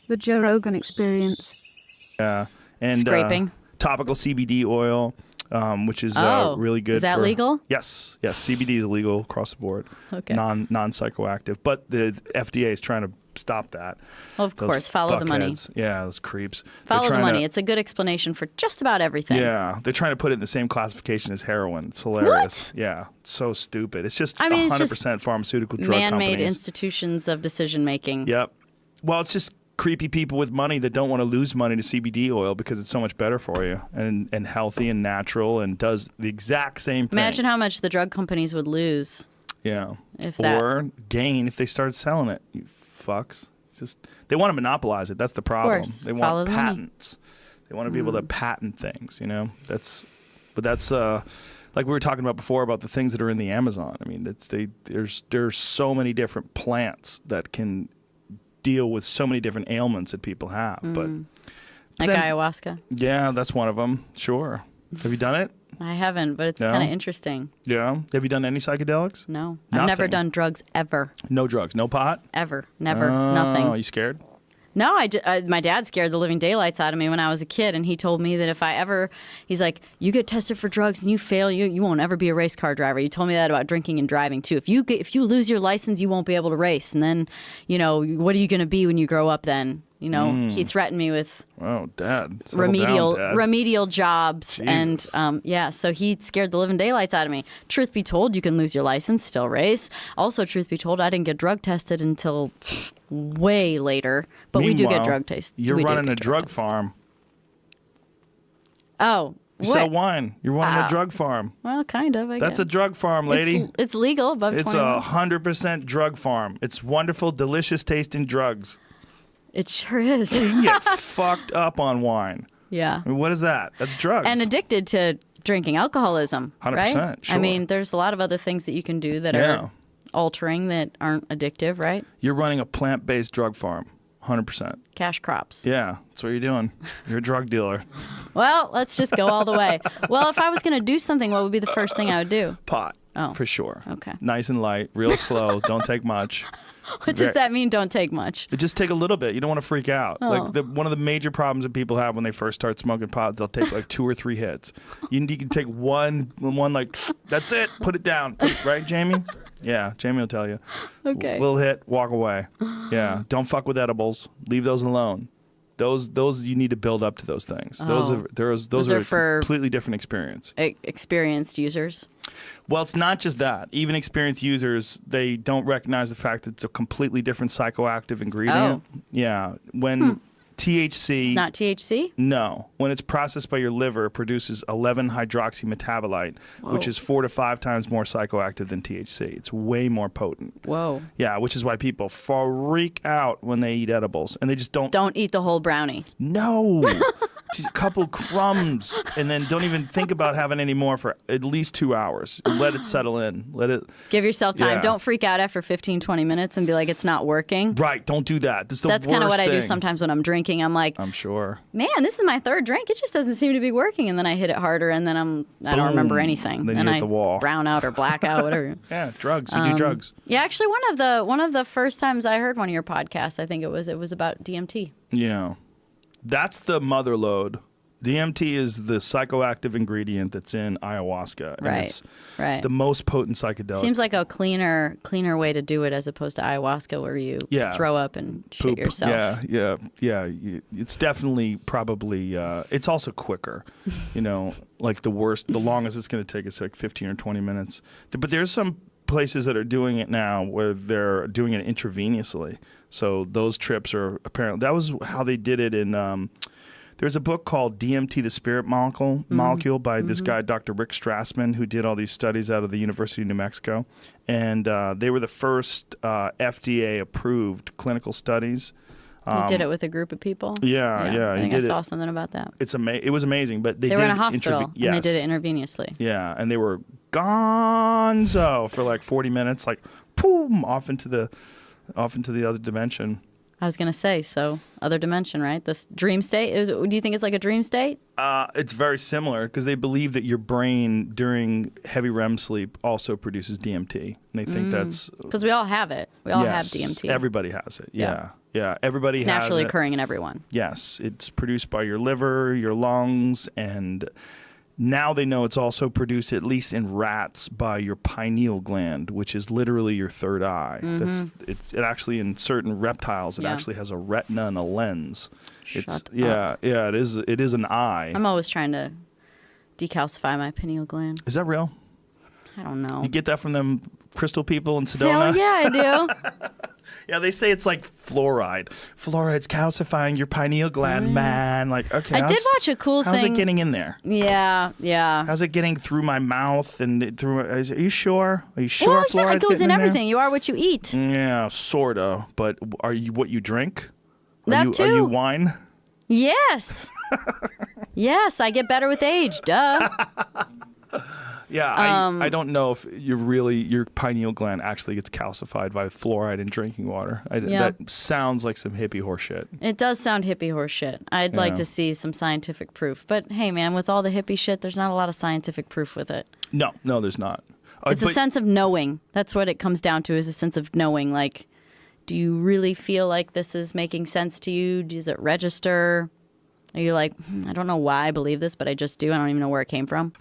The Joe Rogan Experience. Yeah, and Scraping. Topical CBD oil, which is really good. Is that legal? Yes, CBD is legal across the board. Okay. Non-psychoactive, but the FDA is trying to stop that. Well, of course, follow the money. Yeah, those creeps. Follow the money. It's a good explanation for just about everything. Yeah, they're trying to put it in the same classification as heroin. It's hilarious. What? Yeah, it's so stupid. It's just 100% pharmaceutical drug companies. Man-made institutions of decision-making. Yep. Well, it's just creepy people with money that don't want to lose money to CBD oil because it's so much better for you and healthy and natural and does the exact same thing. Imagine how much the drug companies would lose. Yeah. Or gain if they started selling it. You fucks. Just they want to monopolize it. That's the problem. Of course. They want patents. They want to be able to patent things, you know. That's like we were talking about before about the things that are in the Amazon. I mean, there's so many different plants that can deal with so many different ailments that people have. But like ayahuasca. Yeah, that's one of them. Sure. Have you done it? I haven't, but it's kind of interesting. Yeah. Have you done any psychedelics? No. Nothing. I've never done drugs ever. No drugs? No pot? Ever. Never. Nothing. Are you scared? No, my dad scared the living daylights out of me when I was a kid, and he told me that if I ever, he's like, you get tested for drugs and you fail, you won't ever be a race car driver. You told me that about drinking and driving too. If you lose your license, you won't be able to race, and then, you know, what are you going to be when you grow up then? You know, he threatened me with Dad. remedial jobs. Jesus. And so he scared the living daylights out of me. Truth be told, you can lose your license, still race. Also, truth be told, I didn't get drug tested until way later. But we do get drug tests. You're running a drug farm. Oh. You sell wine. You're running a drug farm. Well, kind of, I guess. That's a drug farm, lady. It's legal above 21. It's 100% drug farm. It's wonderful, delicious tasting drugs. It sure is. You can get fucked up on wine. Yeah. I mean, what is that? That's drugs. And addicted to drinking alcoholism. 100%. Right? Sure. I mean, there's a lot of other things that you can do that are altering that aren't addictive, right? You're running a plant-based drug farm. 100%. Cash crops. Yeah, that's what you're doing. You're a drug dealer. Well, let's just go all the way. Well, if I was going to do something, what would be the first thing I would do? Pot. Oh. For sure. Okay. Nice and light, real slow, don't take much. What does that mean, don't take much? Just take a little bit. You don't want to freak out. Oh. Like one of the major problems that people have when they first start smoking pot, they'll take like 2 or 3 hits. You can take one like, that's it, put it down. Right, Jamie? Yeah, Jamie will tell you. Okay. Little hit, walk away. Yeah, don't fuck with edibles. Leave those alone. Those you need to build up to those things. Those are a completely different experience. Experienced users. Well, it's not just that. Even experienced users, they don't recognize the fact that it's a completely different psychoactive ingredient. Oh. Yeah, when THC. It's not THC? No. When it's processed by your liver, it produces 11-hydroxymetabolite, which is 4 to 5 times more psychoactive than THC. It's way more potent. Whoa. Yeah, which is why people freak out when they eat edibles, and they just don't. Don't eat the whole brownie. No. Just a couple crumbs, and then don't even think about having any more for at least 2 hours. Let it settle in. Give yourself time. Yeah. Don't freak out after 15, 20 minutes and be like, it's not working. Right. Don't do that. That's kind of what I do sometimes when I'm drinking. I'm like, I'm sure. Man, this is my 3rd drink. It just doesn't seem to be working. And then I hit it harder, and then I don't remember anything. Then you hit the wall. Brown out or black out, whatever. Yeah, drugs. You do drugs. Yeah, actually, one of the first times I heard one of your podcasts, I think it was about DMT. Yeah. That's the mother lode. DMT is the psychoactive ingredient that's in ayahuasca. And Right. It's Right. the most potent psychedelic. Seems like a cleaner way to do it as opposed to ayahuasca, where you throw up and shit yourself. Yeah. It's definitely probably. It's also quicker. You know, like the longest it's going to take is like 15 or 20 minutes. But there's some places that are doing it now where they're doing it intravenously. So those trips are apparently, that was how they did it in. There's a book called DMT, the Spirit Molecule by this guy, Dr. Rick Strassman, who did all these studies out of the University of New Mexico. And they were the first FDA-approved clinical studies. He did it with a group of people? Yeah. I think I saw something about that. It was amazing, but they were did in a hospital, yes. and they did it intravenously. Yeah, and they were gonzo for like 40 minutes, like, boom, off into the other dimension. I was going to say, so other dimension, right? This dream state. Do you think it's like a dream state? It's very similar because they believe that your brain during heavy REM sleep also produces DMT. And they think that's... Because we all have it. We all have Yes, DMT. everybody has it. Yeah. Everybody It's has naturally it. occurring in everyone. Yes, it's produced by your liver, your lungs, and now they know it's also produced, at least in rats, by your pineal gland, which is literally your third eye. It actually, in certain reptiles, it actually has a retina and a lens. Shut up. It is an eye. I'm always trying to decalcify my pineal gland. Is that real? I don't know. You get that from them crystal people in Sedona? Hell yeah, I do. Yeah, they say it's like fluoride. Fluoride's calcifying your pineal gland, man. Like, okay. I did watch a cool how's thing. it getting in there? Yeah. How's it getting through my mouth and through? Are you sure? Are you sure? Well, yeah, fluoride's it goes getting in there? everything. You are what you eat. Yeah, sorta. But are you what you drink? That Are too. you wine? Yes. Yes, I get better with age. Duh. Yeah, I don't know if your pineal gland actually gets calcified by fluoride in drinking water. That sounds like some hippie horse shit. It does sound hippie horse shit. I'd like to see some scientific proof. But hey, man, with all the hippie shit, there's not a lot of scientific proof with it. No, there's not. It's a sense of knowing. That's what it comes down to, is a sense of knowing. Like, do you really feel like this is making sense to you? Does it register? Are you like, I don't know why I believe this, but I just do. I don't even know where it came from.